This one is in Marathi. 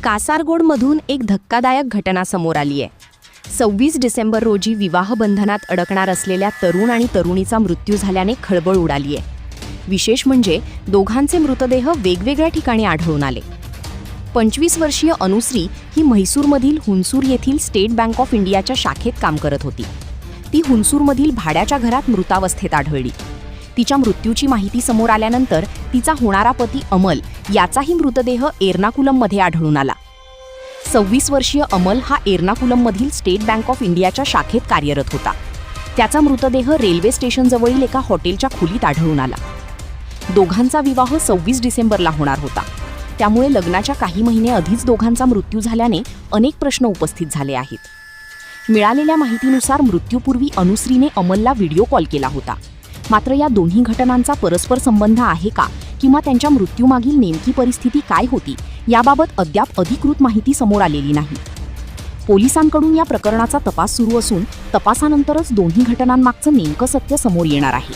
कासारगोडमधून एक धक्कादायक घटना समोर आली आहे. 26 डिसेंबर रोजी विवाहबंधनात अडकणार असलेल्या तरुण आणि तरुणीचा मृत्यू झाल्याने खळबळ उडाली आहे. विशेष म्हणजे दोघांचे मृतदेह वेगवेगळ्या ठिकाणी आढळून आले. 25 वर्षीय अनुश्री ही म्हैसूरमधील हुनसूर येथील स्टेट बँक ऑफ इंडियाच्या शाखेत काम करत होती. ती हुनसूरमधील भाड्याच्या घरात मृतावस्थेत आढळली. तिच्या मृत्यूची माहिती समोर आल्यानंतर तिचा होणारा पती अमल याचाही मृतदेह एर्नाकुलममध्ये आढळून आला. 26 वर्षीय अमल हा एर्नाकुलममधील स्टेट बँक ऑफ इंडियाच्या शाखेत कार्यरत होता. त्याचा मृतदेह रेल्वे स्टेशनजवळील एका हॉटेलच्या खोलीत आढळून आला. दोघांचा विवाह 26 डिसेंबरला होणार होता. त्यामुळे लग्नाच्या काही महिने आधीच दोघांचा मृत्यू झाल्याने अनेक प्रश्न उपस्थित झाले आहेत. मिळालेल्या माहितीनुसार मृत्यूपूर्वी अनुश्रीने अमलला व्हिडिओ कॉल केला होता. मात्र या दोन्ही घटनांचा परस्पर संबंध आहे का किंवा त्यांच्या मृत्यूमागील नेमकी परिस्थिती काय होती याबाबत अद्याप अधिकृत माहिती समोर आलेली नाही. पोलिसांकडून या प्रकरणाचा तपास सुरू असून तपासानंतरच दोन्ही घटनांमागचं नेमकं सत्य समोर येणार आहे.